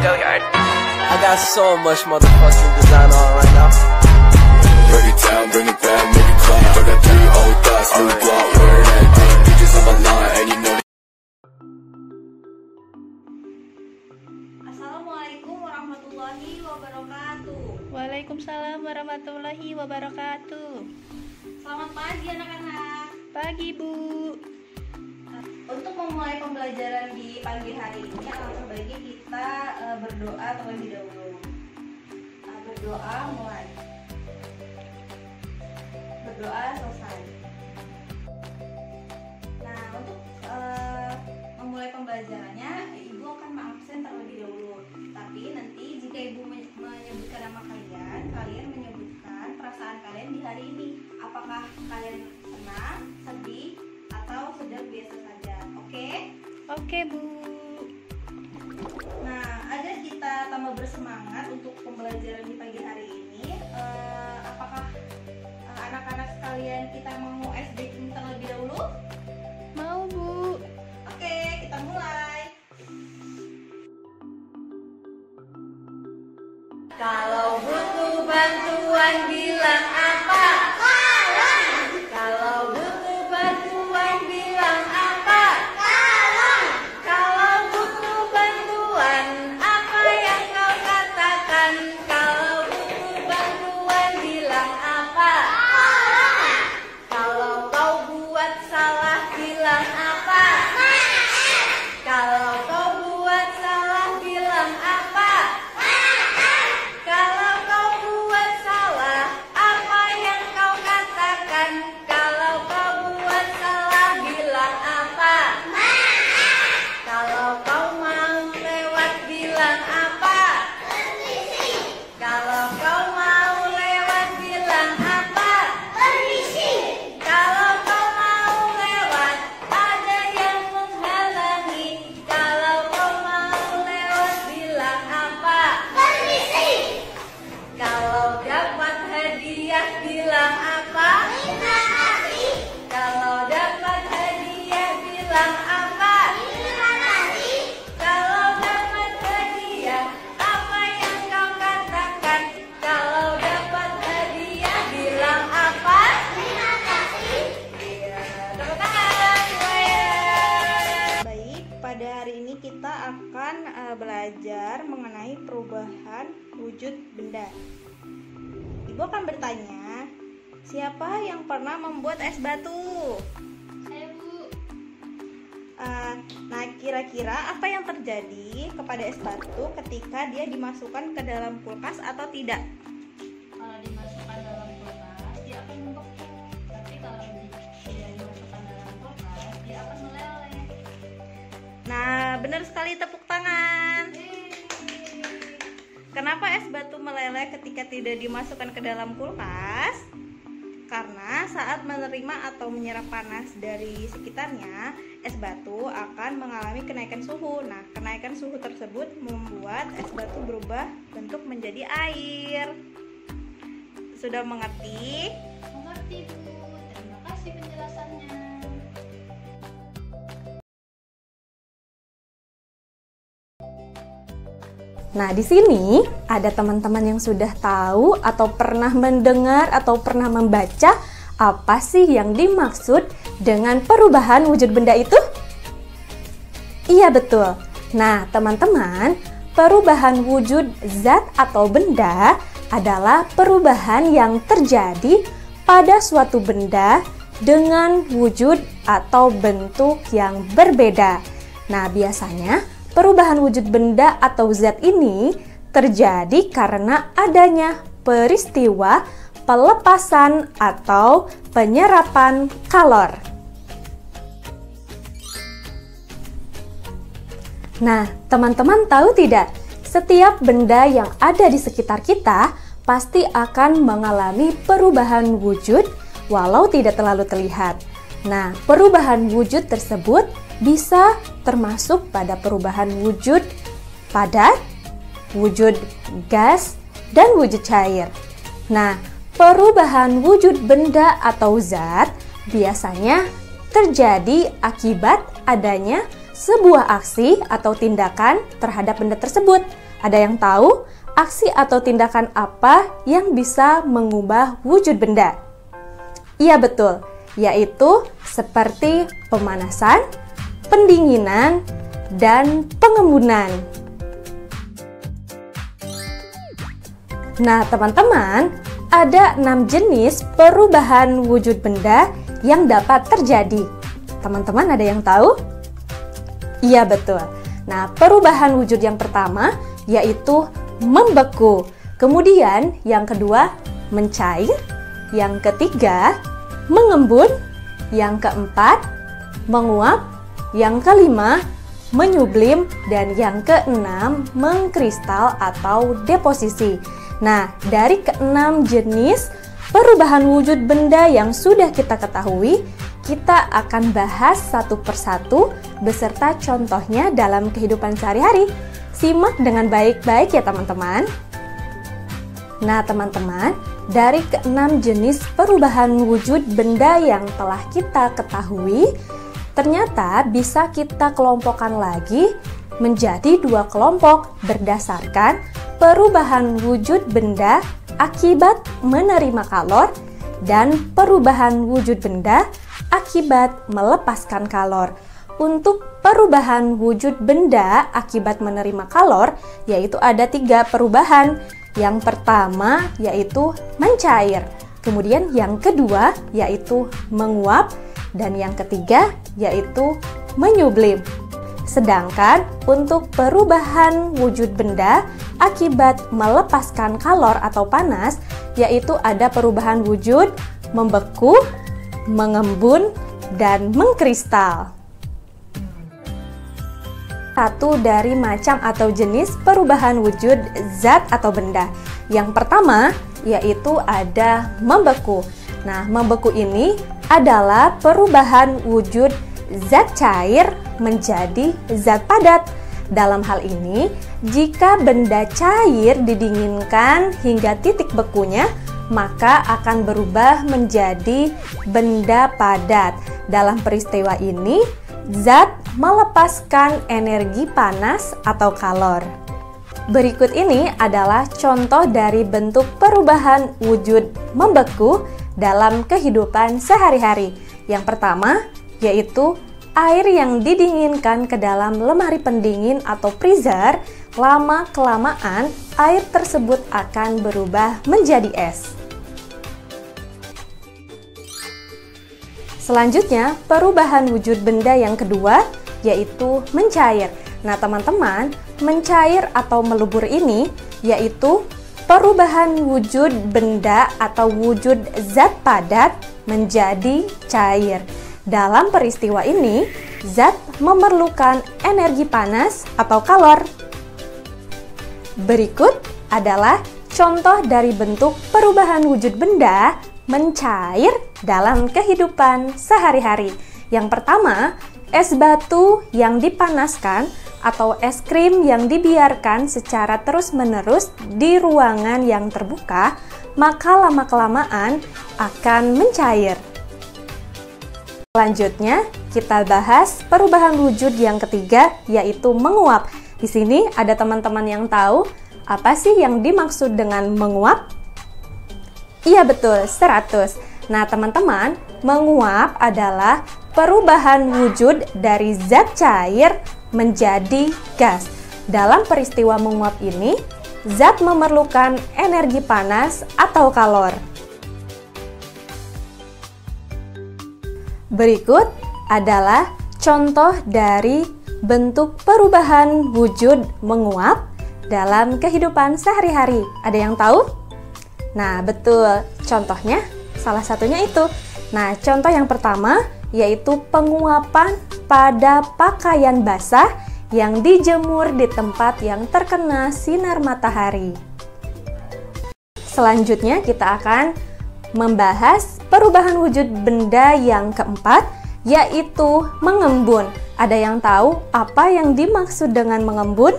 Go yard. I got so much motherfucking design on right now. Break it down, bring it back, make it clap. I got 3 old thoughts, new block, where that deep. Bitches on my line, and you know. Assalamualaikum warahmatullahi wabarakatuh. Waalaikumsalam warahmatullahi wabarakatuh. Selamat pagi anak-anak. Pagi, Bu. Untuk memulai pembelajaran di pagi hari ini, alangkah baiknya kita berdoa terlebih dahulu. Berdoa mulai. Berdoa selesai. Nah, untuk memulai pembelajarannya, Ibu akan mengabsen terlebih dahulu. Tapi nanti jika Ibu menyebutkan nama kalian, kalian menyebutkan perasaan kalian di hari ini. Apakah kalian senang, sedih, atau sedang biasa saja? Oke? Oke, Bu. Nah, agar kita tambah bersemangat untuk pembelajaran di pagi hari ini, apakah anak-anak sekalian kita mau SD terlebih dahulu? Mau, Bu. Oke, kita mulai. Kalau butuh bantuan bilang apa? Kalau butuh bantuan bilang apa? Kalau butuh bantuan, apa yang kau katakan? Kalau butuh bantuan bilang apa? Kalau kau buat salah bilang apa? Kalau kau buat salah bilang apa? Kalau kau buat salah, apa yang kau katakan? Kalau kau buat salah bilang apa? Kalau kau mau lewat bilang apa? Permisi. Kalau kau mau lewat bilang apa? Permisi. Kalau kau mau lewat, ada yang menghalangi. Kalau kau mau lewat bilang apa? Permisi. Kalau dapat hadiah bilang apa? Terima kasih. Kalau dapat hadiah bilang apa? Terima kasih. Kalau dapat hadiah, apa yang kau katakan? Kalau dapat hadiah bilang apa? Terima kasih. Iya, tepuk tangan semuanya. Baik, pada hari ini kita akan belajar mengenai perubahan wujud benda. Ibu akan bertanya, siapa yang pernah membuat es batu? Saya, Bu. Nah, kira-kira apa yang terjadi kepada es batu ketika dia dimasukkan ke dalam kulkas atau tidak? Kalau dimasukkan dalam kulkas, dia akan membeku. Tapi kalau tidak dimasukkan dalam kulkas, dia akan meleleh. Nah, benar sekali, tepuk tangan. Kenapa es batu meleleh ketika tidak dimasukkan ke dalam kulkas? Karena saat menerima atau menyerap panas dari sekitarnya, es batu akan mengalami kenaikan suhu. Nah, kenaikan suhu tersebut membuat es batu berubah bentuk menjadi air. Sudah mengerti? Mengerti, Bu. Terima kasih penjelasannya. Nah, di sini ada teman-teman yang sudah tahu atau pernah mendengar atau pernah membaca apa sih yang dimaksud dengan perubahan wujud benda itu? Iya, betul. Nah, teman-teman, perubahan wujud zat atau benda adalah perubahan yang terjadi pada suatu benda dengan wujud atau bentuk yang berbeda. Nah, biasanya perubahan wujud benda atau zat ini terjadi karena adanya peristiwa pelepasan atau penyerapan kalor. Nah, teman-teman tahu tidak? Setiap benda yang ada di sekitar kita pasti akan mengalami perubahan wujud walau tidak terlalu terlihat. Nah, perubahan wujud tersebut bisa termasuk pada perubahan wujud padat, wujud gas, dan wujud cair. Nah, perubahan wujud benda atau zat biasanya terjadi akibat adanya sebuah aksi atau tindakan terhadap benda tersebut. Ada yang tahu aksi atau tindakan apa yang bisa mengubah wujud benda? Iya betul, yaitu seperti pemanasan, pendinginan, dan pengembunan. Nah teman-teman, ada 6 jenis perubahan wujud benda yang dapat terjadi. Teman-teman ada yang tahu? Iya betul. Nah, perubahan wujud yang pertama yaitu membeku. Kemudian yang kedua mencair, yang ketiga mengembun, yang keempat menguap, yang kelima menyublim, dan yang keenam mengkristal atau deposisi. Nah, dari ke-6 jenis perubahan wujud benda yang sudah kita ketahui, kita akan bahas satu persatu beserta contohnya dalam kehidupan sehari-hari. Simak dengan baik-baik ya teman-teman. Nah teman-teman, dari ke-6 jenis perubahan wujud benda yang telah kita ketahui, ternyata bisa kita kelompokkan lagi menjadi 2 kelompok berdasarkan perubahan wujud benda akibat menerima kalor dan perubahan wujud benda akibat melepaskan kalor. Untuk perubahan wujud benda akibat menerima kalor, yaitu ada 3 perubahan. Yang pertama yaitu mencair, kemudian yang kedua yaitu menguap, dan yang ketiga yaitu menyublim. Sedangkan untuk perubahan wujud benda akibat melepaskan kalor atau panas, yaitu ada perubahan wujud membeku, mengembun, dan mengkristal. Satu dari macam atau jenis perubahan wujud zat atau benda. Yang pertama yaitu ada membeku. Nah, membeku ini adalah perubahan wujud zat cair menjadi zat padat. Dalam hal ini, jika benda cair didinginkan hingga titik bekunya, maka akan berubah menjadi benda padat. Dalam peristiwa ini, zat melepaskan energi panas atau kalor. Berikut ini adalah contoh dari bentuk perubahan wujud membeku dalam kehidupan sehari-hari. Yang pertama yaitu air yang didinginkan ke dalam lemari pendingin atau freezer. Lama-kelamaan air tersebut akan berubah menjadi es. Selanjutnya, perubahan wujud benda yang kedua yaitu mencair. Nah, teman-teman, mencair atau melebur ini yaitu perubahan wujud benda atau wujud zat padat menjadi cair. Dalam peristiwa ini, zat memerlukan energi panas atau kalor. Berikut adalah contoh dari bentuk perubahan wujud benda mencair dalam kehidupan sehari-hari. Yang pertama, es batu yang dipanaskan atau es krim yang dibiarkan secara terus-menerus di ruangan yang terbuka, maka lama-kelamaan akan mencair. Selanjutnya, kita bahas perubahan wujud yang ketiga, yaitu menguap. Di sini ada teman-teman yang tahu apa sih yang dimaksud dengan menguap? Iya betul, 100. Nah teman-teman, menguap adalah perubahan wujud dari zat cair menjadi gas. Dalam peristiwa menguap ini, zat memerlukan energi panas atau kalor. Berikut adalah contoh dari bentuk perubahan wujud menguap dalam kehidupan sehari-hari. Ada yang tahu? Nah, betul. Contohnya, salah satunya itu. Nah, contoh yang pertama yaitu penguapan pada pakaian basah yang dijemur di tempat yang terkena sinar matahari. Selanjutnya, kita akan membahas perubahan wujud benda yang keempat, yaitu mengembun. Ada yang tahu apa yang dimaksud dengan mengembun?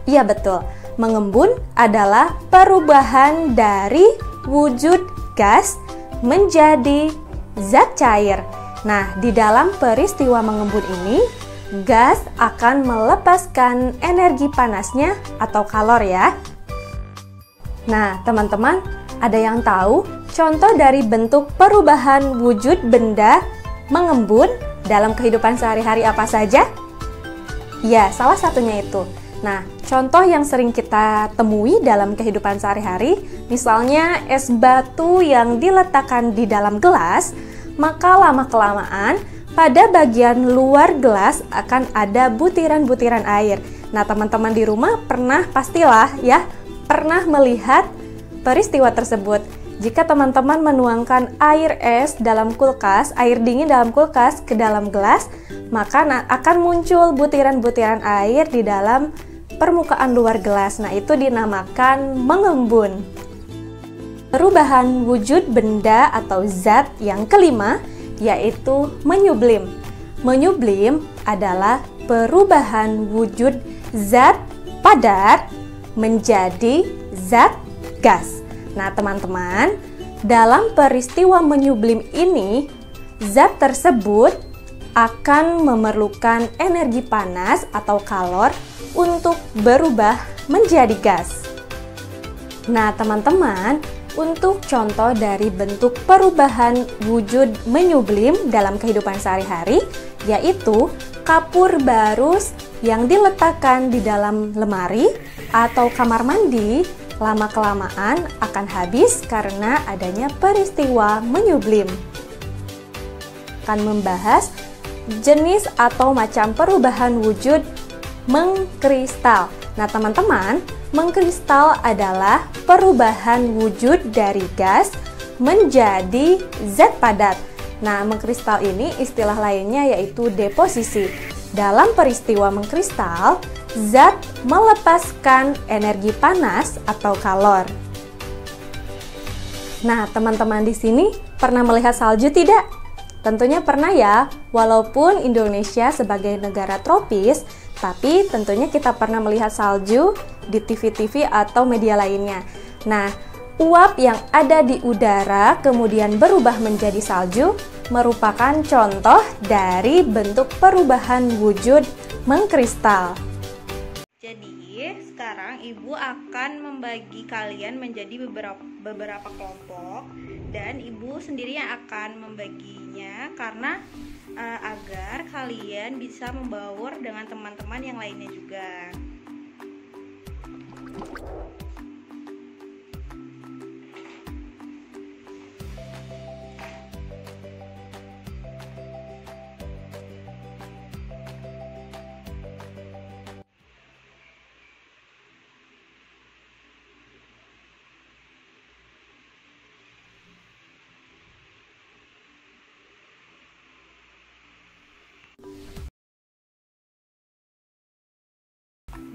Iya, betul. Mengembun adalah perubahan dari wujud gas menjadi zat cair. Nah, di dalam peristiwa mengembun ini, gas akan melepaskan energi panasnya atau kalor ya. Nah, teman-teman, ada yang tahu contoh dari bentuk perubahan wujud benda mengembun dalam kehidupan sehari-hari apa saja? Ya, salah satunya itu. Nah, contoh yang sering kita temui dalam kehidupan sehari-hari, misalnya es batu yang diletakkan di dalam gelas, maka lama-kelamaan pada bagian luar gelas akan ada butiran-butiran air. Nah, teman-teman di rumah pastilah pernah melihat peristiwa tersebut. Jika teman-teman menuangkan air es dalam kulkas, air dingin dalam kulkas ke dalam gelas, maka akan muncul butiran-butiran air di dalam permukaan luar gelas. Nah, itu dinamakan mengembun. Perubahan wujud benda atau zat yang kelima yaitu menyublim. Menyublim adalah perubahan wujud zat padat menjadi zat gas. Nah, teman-teman, dalam peristiwa menyublim ini, zat tersebut akan memerlukan energi panas atau kalor untuk berubah menjadi gas. Nah, teman-teman, untuk contoh dari bentuk perubahan wujud menyublim dalam kehidupan sehari-hari, yaitu kapur barus yang diletakkan di dalam lemari atau kamar mandi, lama-kelamaan akan habis karena adanya peristiwa menyublim. Akan membahas jenis atau macam perubahan wujud mengkristal. Nah, teman-teman, mengkristal adalah perubahan wujud dari gas menjadi zat padat. Nah, mengkristal ini istilah lainnya yaitu deposisi. Dalam peristiwa mengkristal, zat melepaskan energi panas atau kalor. Nah, teman-teman di sini pernah melihat salju tidak? Tentunya pernah ya, walaupun Indonesia sebagai negara tropis, tapi tentunya kita pernah melihat salju di TV-TV atau media lainnya. Nah, uap yang ada di udara kemudian berubah menjadi salju merupakan contoh dari bentuk perubahan wujud mengkristal. Jadi, sekarang Ibu akan membagi kalian menjadi beberapa kelompok dan Ibu sendiri yang akan membaginya karena agar kalian bisa membaur dengan teman-teman yang lainnya juga.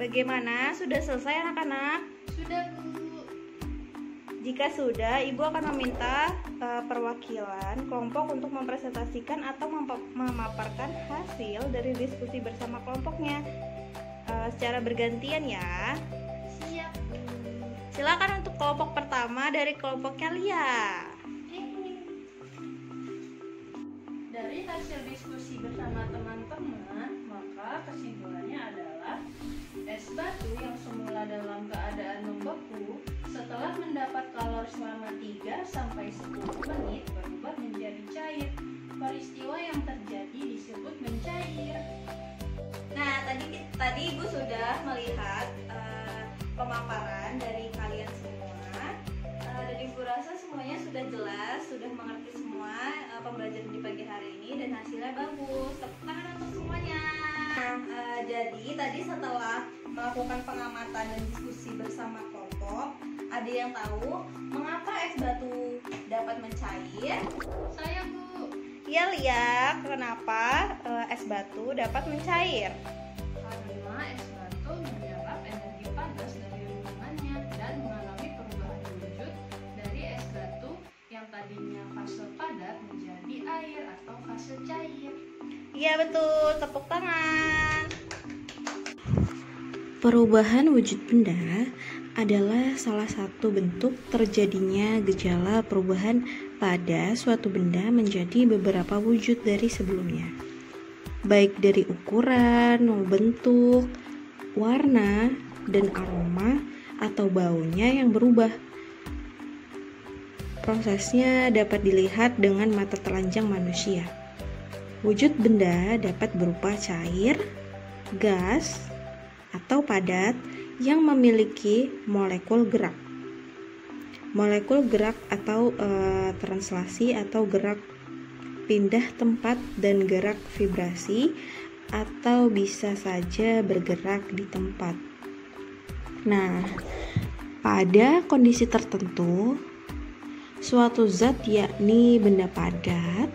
Bagaimana? Sudah selesai anak-anak? Sudah, Bu. Jika sudah, Ibu akan meminta perwakilan kelompok untuk mempresentasikan atau memaparkan hasil dari diskusi bersama kelompoknya secara bergantian ya. Siap, Bu. Silakan untuk kelompok pertama dari kelompoknya Lia. Dari hasil diskusi bersama teman-teman, maka kesimpulannya adalah es batu yang semula dalam keadaan membeku setelah mendapat kalor selama 3-10 menit berubah menjadi cair. Peristiwa yang terjadi disebut mencair. Nah, tadi Ibu sudah melihat pemaparan dari kalian semua. Dan Ibu rasa semuanya sudah jelas, sudah mengerti semua pembelajaran di pagi hari ini dan hasilnya bagus. Tepuk tangan untuk semuanya. Jadi tadi setelah melakukan pengamatan dan diskusi bersama kelompok, ada yang tahu mengapa es batu dapat mencair? Saya, Bu. Iya, Lia, kenapa es batu dapat mencair? Karena es batu menyerap energi panas dari lingkungannya dan mengalami perubahan wujud dari es batu yang tadinya fase padat menjadi air atau fase cair. Iya betul, tepuk tangan. Perubahan wujud benda adalah salah satu bentuk terjadinya gejala perubahan pada suatu benda menjadi beberapa wujud dari sebelumnya. baik dari ukuran, bentuk, warna, dan aroma atau baunya yang berubah. Prosesnya dapat dilihat dengan mata telanjang manusia. Wujud benda dapat berupa cair, gas, atau padat yang memiliki molekul gerak. Molekul gerak atau translasi atau gerak pindah tempat dan gerak vibrasi, atau bisa saja bergerak di tempat. Nah, pada kondisi tertentu, suatu zat yakni benda padat,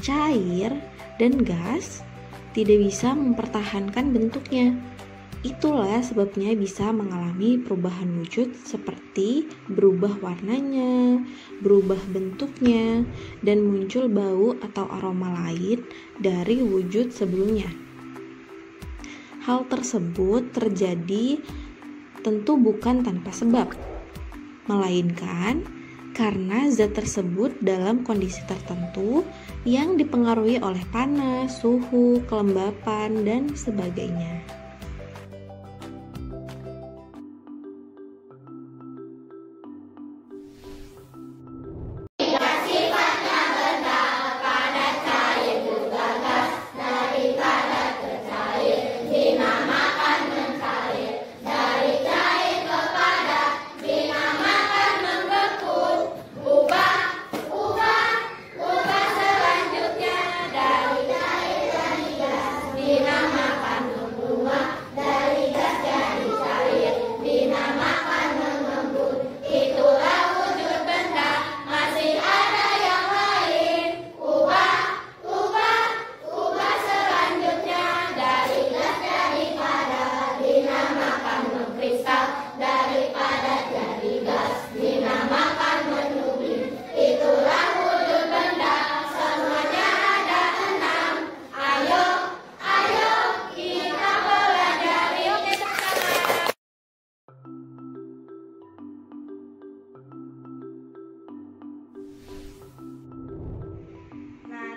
cair, dan gas tidak bisa mempertahankan bentuknya. Itulah sebabnya bisa mengalami perubahan wujud seperti berubah warnanya, berubah bentuknya, dan muncul bau atau aroma lain dari wujud sebelumnya. Hal tersebut terjadi tentu bukan tanpa sebab, melainkan karena zat tersebut dalam kondisi tertentu yang dipengaruhi oleh panas, suhu, kelembapan, dan sebagainya.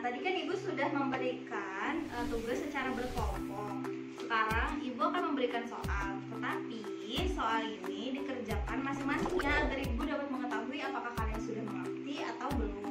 Tadi kan Ibu sudah memberikan tugas secara berkelompok. Sekarang Ibu akan memberikan soal, tetapi soal ini dikerjakan masing-masingnya agar Ibu dapat mengetahui apakah kalian sudah mengerti atau belum.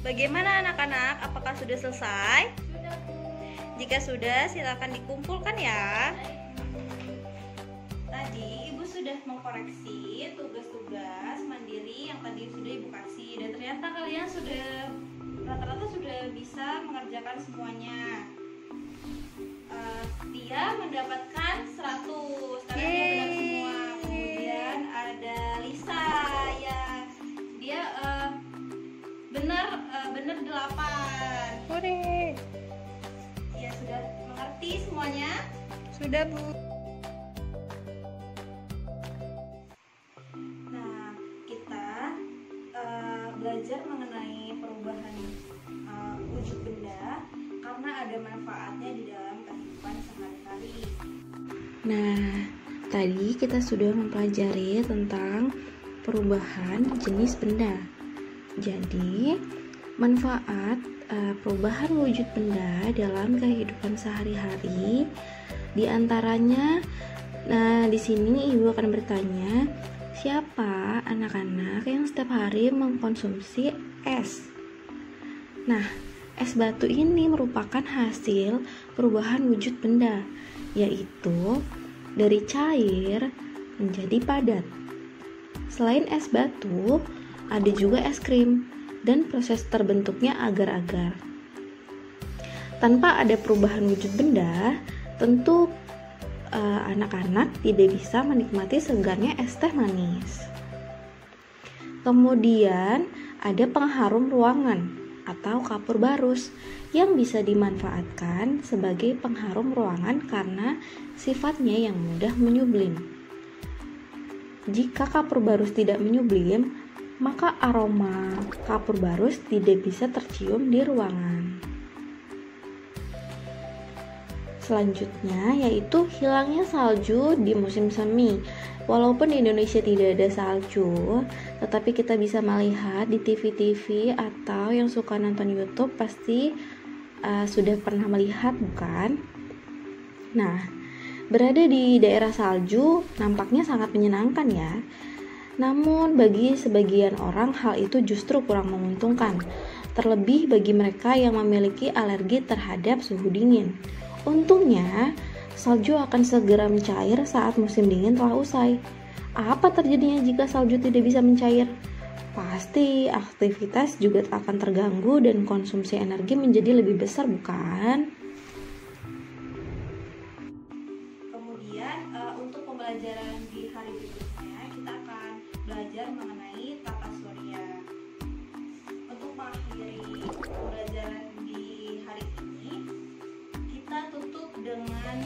Bagaimana anak-anak? Apakah sudah selesai? Sudah, Bu. Jika sudah, silakan dikumpulkan ya. Tadi Ibu sudah mengkoreksi tugas-tugas mandiri yang tadi sudah Ibu kasih, dan ternyata kalian sudah rata-rata sudah bisa mengerjakan semuanya. Dia mendapatkan 100 karena dia benar semua. Kemudian ada Lisa yang dia benar 8. Hore. Ya, sudah mengerti semuanya? Sudah, Bu. Nah, kita belajar mengenai perubahan wujud benda karena ada manfaatnya di dalam kehidupan sehari-hari. Nah, tadi kita sudah mempelajari tentang perubahan jenis benda. Jadi, manfaat perubahan wujud benda dalam kehidupan sehari-hari diantaranya, nah di sini Ibu akan bertanya, siapa anak-anak yang setiap hari mengkonsumsi es? Nah, es batu ini merupakan hasil perubahan wujud benda, yaitu dari cair menjadi padat. Selain es batu, ada juga es krim dan proses terbentuknya agar-agar. Tanpa ada perubahan wujud benda, tentu anak-anak tidak bisa menikmati segarnya es teh manis. Kemudian ada pengharum ruangan atau kapur barus yang bisa dimanfaatkan sebagai pengharum ruangan karena sifatnya yang mudah menyublim. Jika kapur barus tidak menyublim, maka aroma kapur barus tidak bisa tercium di ruangan. Selanjutnya yaitu hilangnya salju di musim semi. Walaupun di Indonesia tidak ada salju, tetapi kita bisa melihat di TV-TV atau yang suka nonton YouTube pasti sudah pernah melihat, bukan? Nah, berada di daerah salju nampaknya sangat menyenangkan ya. Namun bagi sebagian orang hal itu justru kurang menguntungkan, terlebih bagi mereka yang memiliki alergi terhadap suhu dingin. Untungnya, salju akan segera mencair saat musim dingin telah usai. Apa terjadinya jika salju tidak bisa mencair? Pasti aktivitas juga akan terganggu dan konsumsi energi menjadi lebih besar, bukan? Kemudian untuk pembelajaran di hari berikutnya kita akan belajar mengenai tata surya. Untuk mengakhiri pembelajaran di hari ini, kita tutup dengan